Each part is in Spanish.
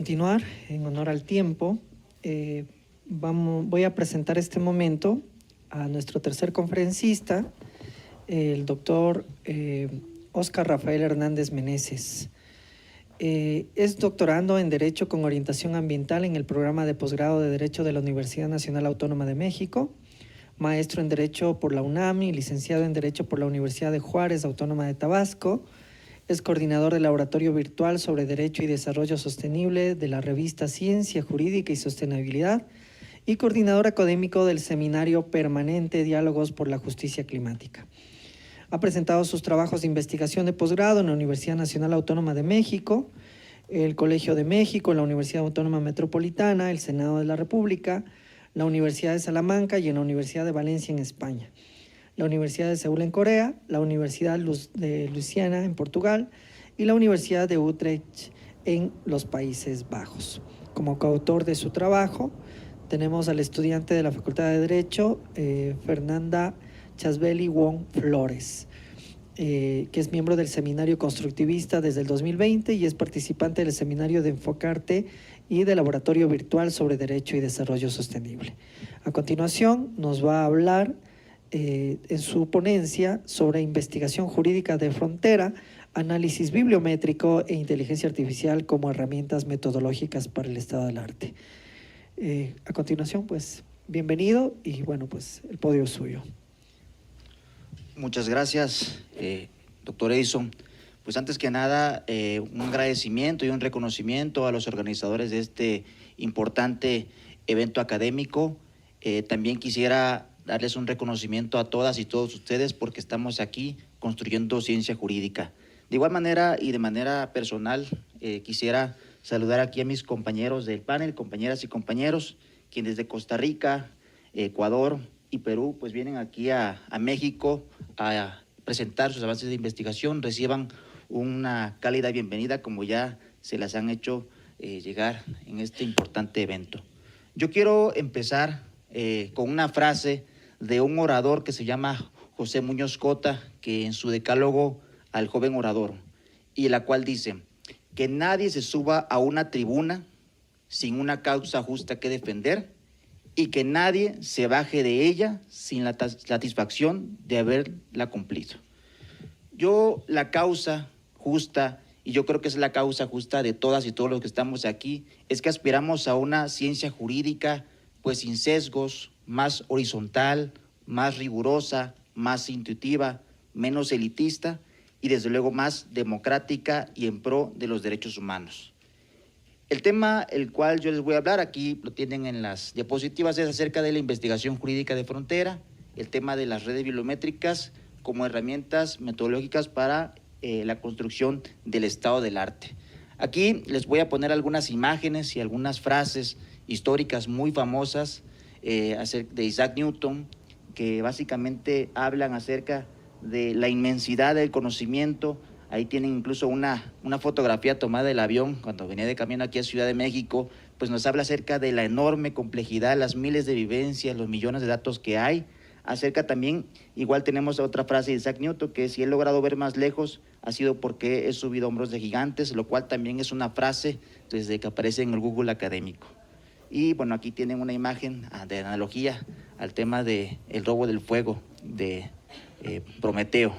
Continuar, en honor al tiempo, voy a presentar este momento a nuestro tercer conferencista, el doctor Óscar Rafael Hernández Meneses. Es doctorando en Derecho con orientación ambiental en el programa de posgrado de Derecho de la Universidad Nacional Autónoma de México, maestro en Derecho por la UNAM y licenciado en Derecho por la Universidad de Juárez, Autónoma de Tabasco. Es coordinador del Laboratorio Virtual sobre Derecho y Desarrollo Sostenible de la revista Ciencia Jurídica y Sostenibilidad y coordinador académico del Seminario Permanente Diálogos por la Justicia Climática. Ha presentado sus trabajos de investigación de posgrado en la Universidad Nacional Autónoma de México, el Colegio de México, la Universidad Autónoma Metropolitana, el Senado de la República, la Universidad de Salamanca y en la Universidad de Valencia en España, la Universidad de Seúl en Corea, la Universidad de Luisiana en Portugal y la Universidad de Utrecht en los Países Bajos. Como coautor de su trabajo tenemos al estudiante de la Facultad de Derecho, Fernanda Chasbeli Wong Flores, que es miembro del Seminario Constructivista desde el 2020 y es participante del Seminario de Enfocarte y del Laboratorio Virtual sobre Derecho y Desarrollo Sostenible. A continuación nos va a hablar en su ponencia sobre investigación jurídica de frontera, análisis bibliométrico e inteligencia artificial como herramientas metodológicas para el estado del arte. A continuación, pues, bienvenido y bueno, pues el podio es suyo. Muchas gracias, doctor Edison. Pues antes que nada, un agradecimiento y un reconocimiento a los organizadores de este importante evento académico. También quisiera darles un reconocimiento a todas y todos ustedes porque estamos aquí construyendo ciencia jurídica. De igual manera y de manera personal, quisiera saludar aquí a mis compañeros del panel, compañeras y compañeros, quienes de Costa Rica, Ecuador y Perú, pues vienen aquí a México a presentar sus avances de investigación, reciban una cálida bienvenida como ya se las han hecho llegar en este importante evento. Yo quiero empezar con una frase de un orador que se llama José Muñoz Cota, que en su decálogo al joven orador, y la cual dice que nadie se suba a una tribuna sin una causa justa que defender y que nadie se baje de ella sin la satisfacción de haberla cumplido. Yo la causa justa, y yo creo que es la causa justa de todas y todos los que estamos aquí, es que aspiramos a una ciencia jurídica pues sin sesgos, más horizontal, más rigurosa, más intuitiva, menos elitista y desde luego más democrática y en pro de los derechos humanos. El tema el cual yo les voy a hablar, aquí lo tienen en las diapositivas, es acerca de la investigación jurídica de frontera, el tema de las redes bibliométricas como herramientas metodológicas para la construcción del estado del arte. Aquí les voy a poner algunas imágenes y algunas frases históricas muy famosas de Isaac Newton, que básicamente hablan acerca de la inmensidad del conocimiento. Ahí tienen incluso una fotografía tomada del avión cuando venía de camino aquí a Ciudad de México, pues nos habla acerca de la enorme complejidad, las miles de vivencias, los millones de datos que hay. Acerca también, igual tenemos otra frase de Isaac Newton, que si he logrado ver más lejos ha sido porque he subido hombros de gigantes, lo cual también es una frase desde que aparece en el Google académico. Y bueno, aquí tienen una imagen de analogía al tema del robo del fuego de Prometeo,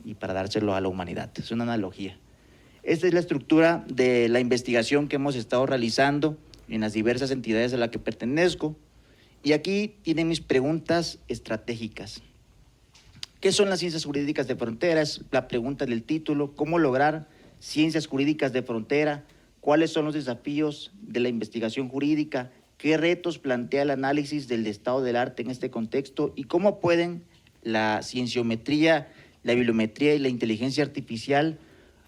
y para dárselo a la humanidad. Es una analogía. Esta es la estructura de la investigación que hemos estado realizando en las diversas entidades a las que pertenezco. Y aquí tienen mis preguntas estratégicas. ¿Qué son las ciencias jurídicas de frontera? Es la pregunta del título. ¿Cómo lograr ciencias jurídicas de frontera? ¿Cuáles son los desafíos de la investigación jurídica? ¿Qué retos plantea el análisis del estado del arte en este contexto? ¿Y cómo pueden la cienciometría, la bibliometría y la inteligencia artificial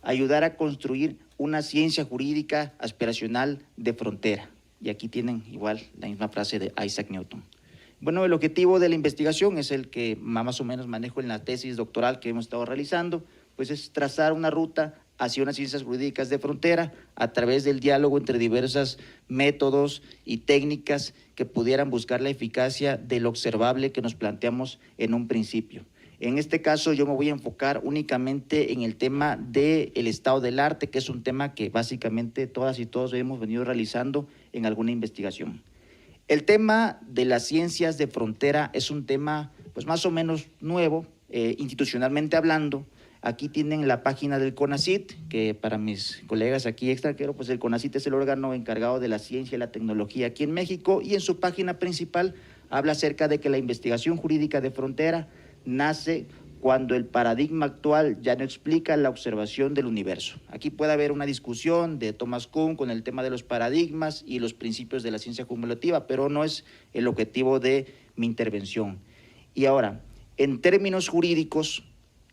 ayudar a construir una ciencia jurídica aspiracional de frontera? Y aquí tienen igual la misma frase de Isaac Newton. Bueno, el objetivo de la investigación es el que más o menos manejo en la tesis doctoral que hemos estado realizando, pues es trazar una ruta hacia unas ciencias jurídicas de frontera a través del diálogo entre diversos métodos y técnicas que pudieran buscar la eficacia de lo observable que nos planteamos en un principio. En este caso yo me voy a enfocar únicamente en el tema del estado del arte, que es un tema que básicamente todas y todos hemos venido realizando en alguna investigación. El tema de las ciencias de frontera es un tema pues más o menos nuevo, institucionalmente hablando. Aquí tienen la página del CONACYT, que para mis colegas aquí extranjeros, pues el CONACYT es el órgano encargado de la ciencia y la tecnología aquí en México, y en su página principal habla acerca de que la investigación jurídica de frontera nace cuando el paradigma actual ya no explica la observación del universo. Aquí puede haber una discusión de Thomas Kuhn con el tema de los paradigmas y los principios de la ciencia cumulativa, pero no es el objetivo de mi intervención. Y ahora, en términos jurídicos,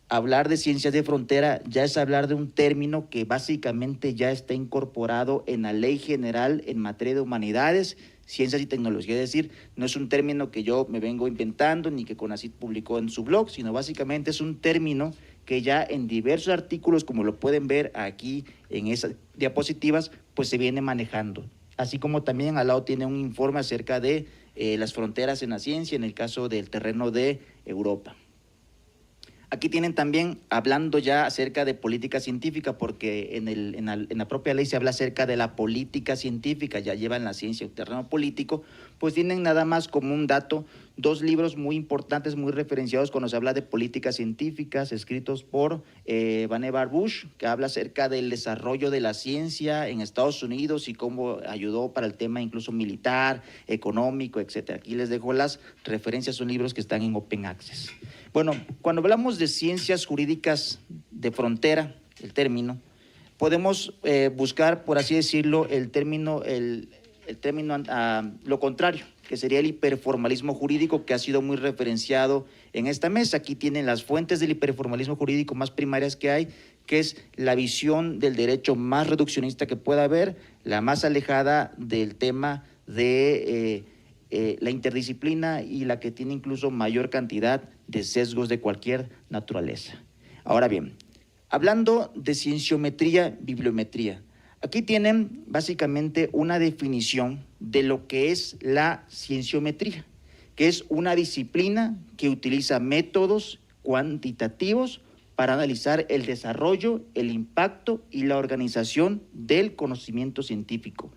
hablar de ciencias de frontera ya es hablar de un término que básicamente ya está incorporado en la Ley General en materia de humanidades, ciencias y tecnología. Es decir, no es un término que yo me vengo inventando ni que CONACYT publicó en su blog, sino básicamente es un término que ya en diversos artículos, como lo pueden ver aquí en esas diapositivas, pues se viene manejando. Así como también al lado tiene un informe acerca de las fronteras en la ciencia, en el caso del terreno de Europa. Aquí tienen también, hablando ya acerca de política científica, porque en la propia ley se habla acerca de la política científica, ya llevan la ciencia el terreno político, pues tienen nada más como un dato, 2 libros muy importantes, muy referenciados cuando se habla de políticas científicas, escritos por Vannevar Bush, que habla acerca del desarrollo de la ciencia en Estados Unidos y cómo ayudó para el tema incluso militar, económico, etcétera. Aquí les dejo las referencias, son libros que están en Open Access. Bueno, cuando hablamos de ciencias jurídicas de frontera, el término, podemos buscar, por así decirlo, el término lo contrario, que sería el hiperformalismo jurídico, que ha sido muy referenciado en esta mesa. Aquí tienen las fuentes del hiperformalismo jurídico más primarias que hay, que es la visión del derecho más reduccionista que pueda haber, la más alejada del tema de la interdisciplina y la que tiene incluso mayor cantidad de sesgos de cualquier naturaleza. Ahora bien, hablando de cienciometría, bibliometría, aquí tienen básicamente una definición de lo que es la cienciometría, que es una disciplina que utiliza métodos cuantitativos para analizar el desarrollo, el impacto y la organización del conocimiento científico,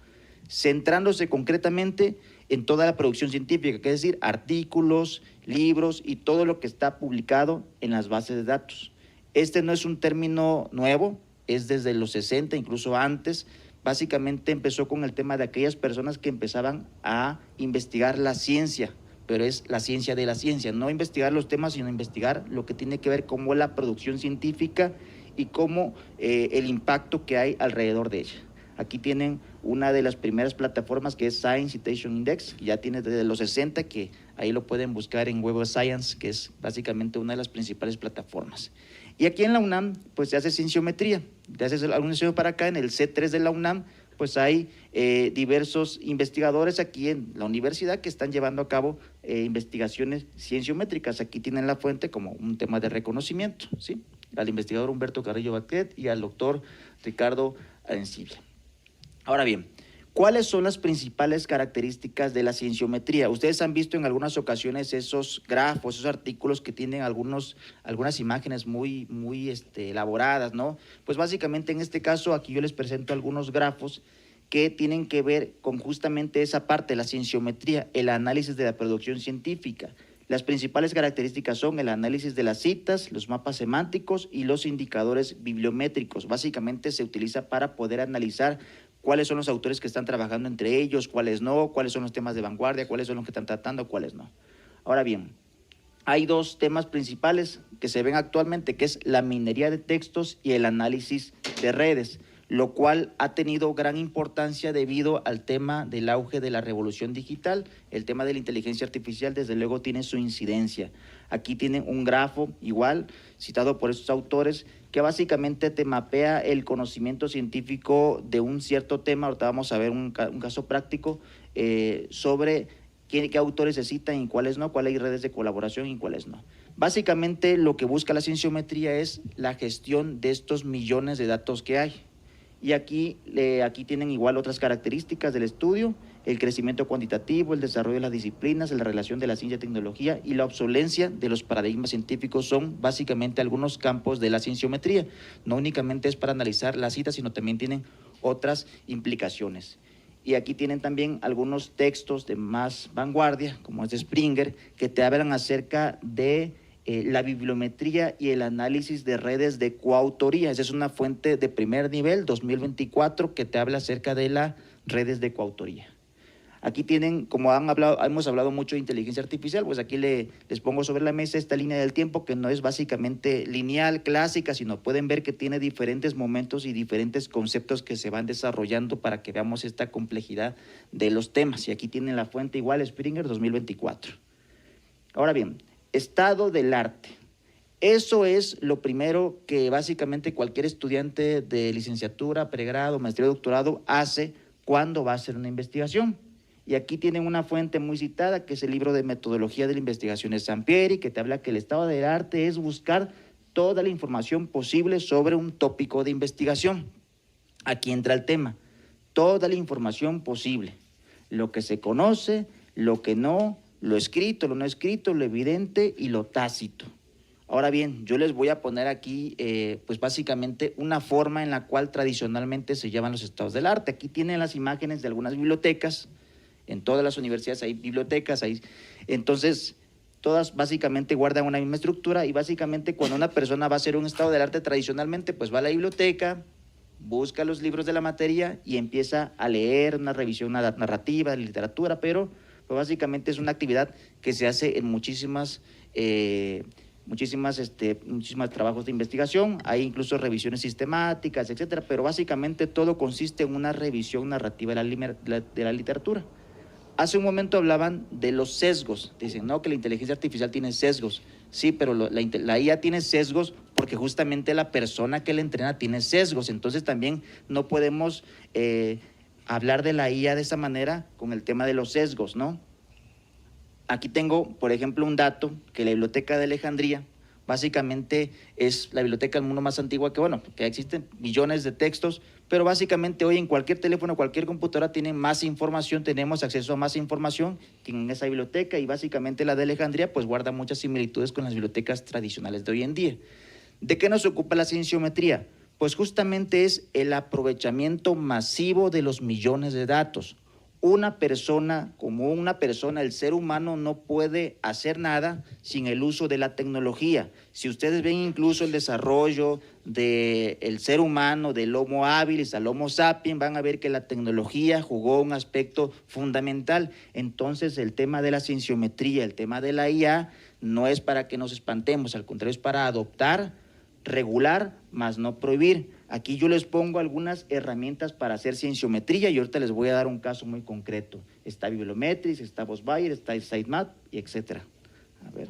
centrándose concretamente en toda la producción científica, que es decir, artículos, libros y todo lo que está publicado en las bases de datos. Este no es un término nuevo, es desde los 60, incluso antes. Básicamente empezó con el tema de aquellas personas que empezaban a investigar la ciencia, pero es la ciencia de la ciencia, no investigar los temas, sino investigar lo que tiene que ver cómo la producción científica y cómo el impacto que hay alrededor de ella. Aquí tienen una de las primeras plataformas que es Science Citation Index, que ya tiene desde los 60, que ahí lo pueden buscar en Web of Science, que es básicamente una de las principales plataformas. Y aquí en la UNAM, pues se hace cienciometría. De hace algunos años para acá, en el C3 de la UNAM, pues hay diversos investigadores aquí en la universidad que están llevando a cabo investigaciones cienciométricas. Aquí tienen la fuente como un tema de reconocimiento, ¿sí? Al investigador Humberto Carrillo Baquet y al doctor Ricardo Arencibia. Ahora bien, ¿cuáles son las principales características de la cienciometría? Ustedes han visto en algunas ocasiones esos grafos, esos artículos que tienen algunas imágenes muy elaboradas, ¿no? Pues básicamente en este caso aquí yo les presento algunos grafos que tienen que ver con justamente esa parte de la cienciometría, el análisis de la producción científica. Las principales características son el análisis de las citas, los mapas semánticos y los indicadores bibliométricos. Básicamente se utiliza para poder analizar cuáles son los autores que están trabajando entre ellos, cuáles no, cuáles son los temas de vanguardia, cuáles son los que están tratando, cuáles no. Ahora bien, hay 2 temas principales que se ven actualmente, que es la minería de textos y el análisis de redes, lo cual ha tenido gran importancia debido al tema del auge de la revolución digital. El tema de la inteligencia artificial, desde luego, tiene su incidencia. Aquí tienen un grafo igual, citado por estos autores, que básicamente te mapea el conocimiento científico de un cierto tema. Ahorita vamos a ver un caso práctico sobre qué autores se citan y cuáles no, cuáles hay redes de colaboración y cuáles no. Básicamente lo que busca la cienciometría es la gestión de estos millones de datos que hay. Y aquí tienen igual otras características del estudio: el crecimiento cuantitativo, el desarrollo de las disciplinas, la relación de la ciencia y tecnología y la obsolencia de los paradigmas científicos son básicamente algunos campos de la cienciometría. No únicamente es para analizar las citas, sino también tienen otras implicaciones. Y aquí tienen también algunos textos de más vanguardia, como es de Springer, que te hablan acerca de la bibliometría y el análisis de redes de coautoría. Esa es una fuente de primer nivel, 2024, que te habla acerca de las redes de coautoría. Aquí tienen, como hemos hablado mucho de inteligencia artificial, pues aquí les pongo sobre la mesa esta línea del tiempo, que no es básicamente lineal, clásica, sino pueden ver que tiene diferentes momentos y diferentes conceptos que se van desarrollando para que veamos esta complejidad de los temas. Y aquí tienen la fuente igual, Springer 2024. Ahora bien, estado del arte. Eso es lo primero que básicamente cualquier estudiante de licenciatura, pregrado, maestría, doctorado hace cuando va a hacer una investigación. Y aquí tienen una fuente muy citada, que es el libro de metodología de la investigación de Sampieri, que te habla que el estado del arte es buscar toda la información posible sobre un tópico de investigación. Aquí entra el tema: toda la información posible, lo que se conoce, lo que no, lo escrito, lo no escrito, lo evidente y lo tácito. Ahora bien, yo les voy a poner aquí, pues básicamente una forma en la cual tradicionalmente se llevan los estados del arte. Aquí tienen las imágenes de algunas bibliotecas. En todas las universidades hay bibliotecas, entonces todas básicamente guardan una misma estructura, y básicamente cuando una persona va a hacer un estado del arte tradicionalmente, pues va a la biblioteca, busca los libros de la materia y empieza a leer una revisión narrativa de literatura, pero pues básicamente es una actividad que se hace en muchísimas trabajos de investigación. Hay incluso revisiones sistemáticas, etcétera, pero básicamente todo consiste en una revisión narrativa de la literatura. Hace un momento hablaban de los sesgos. Dicen, no, que la inteligencia artificial tiene sesgos. Sí, pero la IA tiene sesgos porque justamente la persona que la entrena tiene sesgos. Entonces también no podemos hablar de la IA de esa manera con el tema de los sesgos, ¿no? Aquí tengo, por ejemplo, un dato, que la Biblioteca de Alejandría básicamente es la biblioteca del mundo más antigua, que existen millones de textos, pero básicamente hoy en cualquier teléfono, cualquier computadora tienen más información, tenemos acceso a más información en esa biblioteca, y básicamente la de Alejandría pues guarda muchas similitudes con las bibliotecas tradicionales de hoy en día. ¿De qué nos ocupa la cienciometría? Pues justamente es el aprovechamiento masivo de los millones de datos. Como una persona, el ser humano no puede hacer nada sin el uso de la tecnología. Si ustedes ven incluso el desarrollo del ser humano, del Homo habilis al Homo sapiens, van a ver que la tecnología jugó un aspecto fundamental. Entonces, el tema de la cienciometría, el tema de la IA, no es para que nos espantemos, al contrario, es para adoptar, regular, más no prohibir. Aquí yo les pongo algunas herramientas para hacer cienciometría, y ahorita les voy a dar un caso muy concreto. Está Bibliometrics, está Bosbayer, está Sitemap, y etcétera. A ver.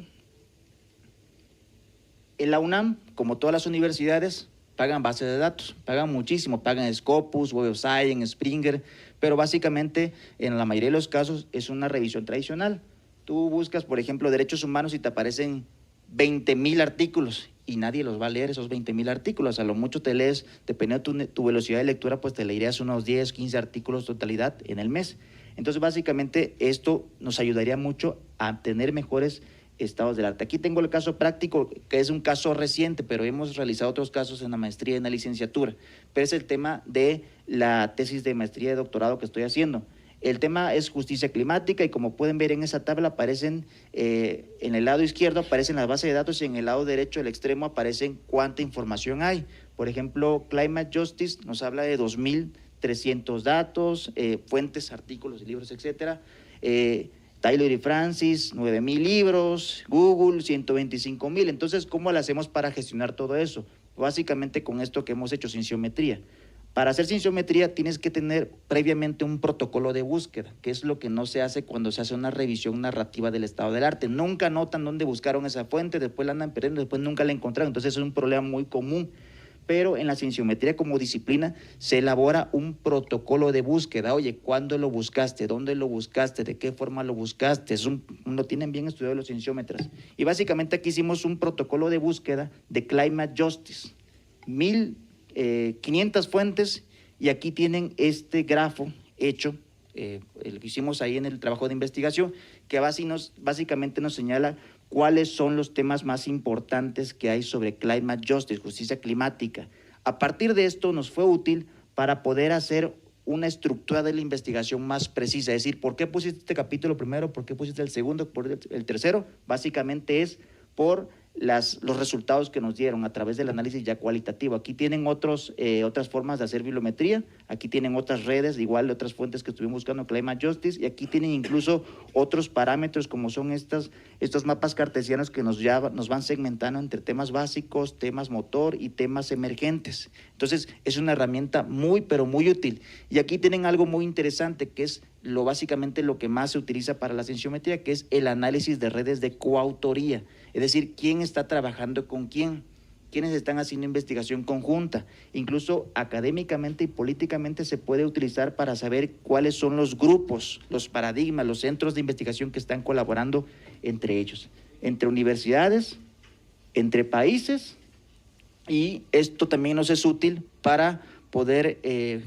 En la UNAM, como todas las universidades, pagan bases de datos, pagan muchísimo, pagan Scopus, Web of Science, Springer, pero básicamente en la mayoría de los casos es una revisión tradicional. Tú buscas, por ejemplo, derechos humanos y te aparecen 20,000 artículos, y nadie los va a leer esos 20,000 artículos. A lo mucho te lees, dependiendo de tu velocidad de lectura, pues te leerías unos 10, 15 artículos totalidad en el mes. Entonces, básicamente, esto nos ayudaría mucho a tener mejores estados del arte. Aquí tengo el caso práctico, que es un caso reciente, pero hemos realizado otros casos en la maestría y en la licenciatura. Pero es el tema de la tesis de maestría y de doctorado que estoy haciendo. El tema es justicia climática, y como pueden ver en esa tabla aparecen, en el lado izquierdo aparecen las bases de datos, y en el lado derecho, el extremo, aparecen cuánta información hay. Por ejemplo, Climate Justice nos habla de 2,300 datos, fuentes, artículos, libros, etcétera. Taylor y Francis, 9,000 libros, Google, 125,000. Entonces, ¿cómo lo hacemos para gestionar todo eso? Básicamente con esto que hemos hecho, cienciometría. Para hacer cienciometría tienes que tener previamente un protocolo de búsqueda, que es lo que no se hace cuando se hace una revisión narrativa del estado del arte. Nunca anotan dónde buscaron esa fuente, después la andan perdiendo, después nunca la encontraron. Entonces es un problema muy común. Pero en la cienciometría como disciplina se elabora un protocolo de búsqueda. Oye, ¿cuándo lo buscaste? ¿Dónde lo buscaste? ¿De qué forma lo buscaste? Lo tienen bien estudiado los cienciómetras. Y básicamente aquí hicimos un protocolo de búsqueda de Climate Justice. 1,500 fuentes Y aquí tienen este grafo hecho, el que hicimos ahí en el trabajo de investigación, que básicamente nos señala cuáles son los temas más importantes que hay sobre climate justice, justicia climática. A partir de esto nos fue útil para poder hacer una estructura de la investigación más precisa, es decir, ¿por qué pusiste este capítulo primero? ¿Por qué pusiste el segundo? ¿Por el tercero? Básicamente es por los resultados que nos dieron a través del análisis ya cualitativo. Aquí tienen otras formas de hacer bibliometría, aquí tienen otras redes, igual de otras fuentes que estuvimos buscando, Climate Justice, y aquí tienen incluso otros parámetros como son estos mapas cartesianos que nos van segmentando entre temas básicos, temas motor y temas emergentes. Entonces, es una herramienta muy, pero muy útil. Y aquí tienen algo muy interesante, que es básicamente lo que más se utiliza para la cienciometría, que es el análisis de redes de coautoría, es decir, quién está trabajando con quién, quiénes están haciendo investigación conjunta. Incluso académicamente y políticamente se puede utilizar para saber cuáles son los grupos, los paradigmas, los centros de investigación que están colaborando entre ellos, entre universidades, entre países, y esto también nos es útil para poder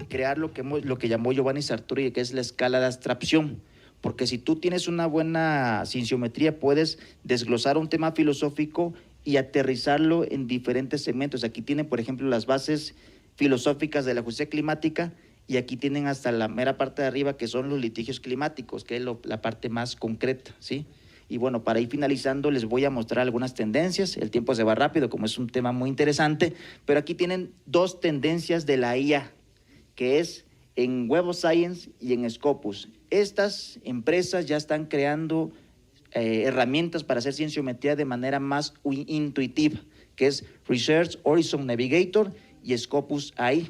crear lo que llamó Giovanni Sartori, que es la escala de abstracción, porque si tú tienes una buena cienciometría puedes desglosar un tema filosófico y aterrizarlo en diferentes segmentos. Aquí tienen, por ejemplo, las bases filosóficas de la justicia climática, y aquí tienen hasta la mera parte de arriba, que son los litigios climáticos, que es la parte más concreta, ¿sí? Y bueno, para ir finalizando, les voy a mostrar algunas tendencias. El tiempo se va rápido, como es un tema muy interesante, pero aquí tienen dos tendencias de la IA, que es en Web of Science y en Scopus. Estas empresas ya están creando herramientas para hacer cienciometría de manera más intuitiva, que es Research Horizon Navigator y Scopus AI.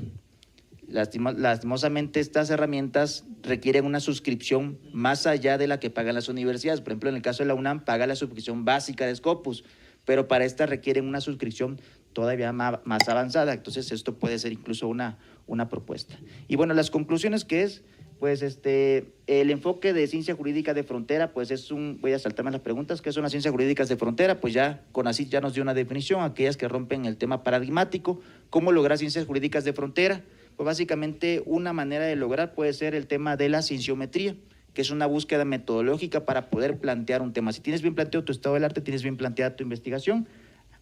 Lastimosamente, estas herramientas requieren una suscripción más allá de la que pagan las universidades. Por ejemplo, en el caso de la UNAM, paga la suscripción básica de Scopus, pero para esta requieren una suscripción todavía más avanzada. Entonces, esto puede ser incluso una propuesta. Y bueno, las conclusiones que es, pues el enfoque de ciencia jurídica de frontera, pues voy a saltarme las preguntas, ¿qué son las ciencias jurídicas de frontera? Pues ya CONACYT ya nos dio una definición, aquellas que rompen el tema paradigmático. ¿Cómo lograr ciencias jurídicas de frontera? Pues básicamente una manera de lograr puede ser el tema de la cienciometría, que es una búsqueda metodológica para poder plantear un tema. Si tienes bien planteado tu estado del arte, tienes bien planteada tu investigación.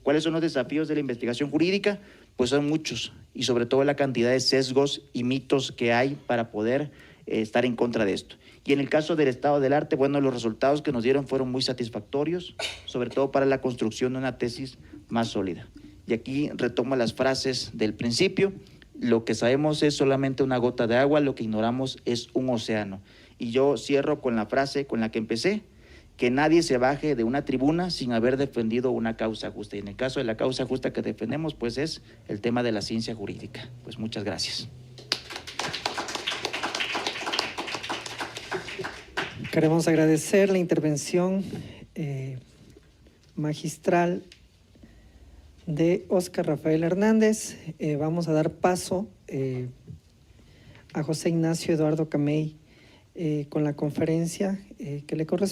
¿Cuáles son los desafíos de la investigación jurídica? Pues son muchos, y sobre todo la cantidad de sesgos y mitos que hay para poder estar en contra de esto. Y en el caso del estado del arte, bueno, los resultados que nos dieron fueron muy satisfactorios, sobre todo para la construcción de una tesis más sólida. Y aquí retomo las frases del principio: lo que sabemos es solamente una gota de agua, lo que ignoramos es un océano. Y yo cierro con la frase con la que empecé: que nadie se baje de una tribuna sin haber defendido una causa justa. Y en el caso de la causa justa que defendemos, pues es el tema de la ciencia jurídica. Pues muchas gracias. Queremos agradecer la intervención magistral de Óscar Rafael Hernández. Vamos a dar paso a José Ignacio Eduardo Camey con la conferencia que le corresponde.